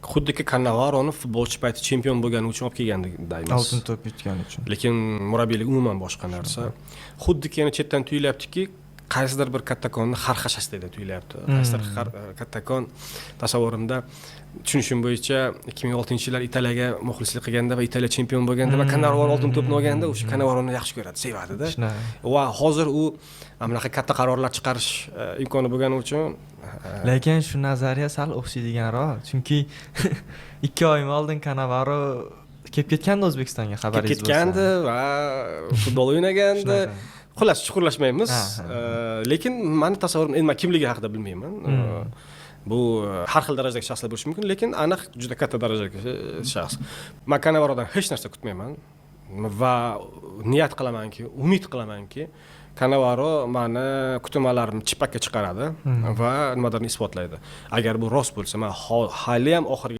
Xuddiki Kannavaroni futbolchi payti chempion bo'lgani uchun olib kelgandaymiz. Oltin to'p yutgani uchun. Lekin murabbiylik umuman boshqa narsa. Xuddiki yana chetdan tuyulyaptiki, qaysidir bir kattakonni xarxashasida tuyulyapti. Qaysidir kattakon tasavvurimda tushunishim bo'yicha 2006-yillar Italiyaga muxlislik qilganda va Italiya chempion bo'lganda va Cannavaro oltin to'pni olganda o'sha Cannavaroni yaxshi ko'radi, sevadi-da. Va hozir u anaqa katta qarorlar chiqarish imkoni bo'lgani uchun lekin shu nazariya sal o'xshaydiganroq, chunki 2 oy oldin Cannavaro kelib ketgandi O'zbekistonga, xabaringiz bo'lsa. Ketgandi va futbol o'ynagandi. Xullas, chuqurlashmaymiz. Lekin meni tasavvurim, endi men kimligi haqida bilmayman. Bu har xil darajadagi shaxslar bo'lishi mumkin, lekin aniq juda katta darajadagi shaxs. Men Cannavarodan hech narsa kutmayman va niyat qilamanki, umid qilamanki, Cannavaro meni kutmalarimni chippakka chiqaradi va nimalarni isbotlaydi. Agar bu rost bo'lsa, men hali ham oxirgi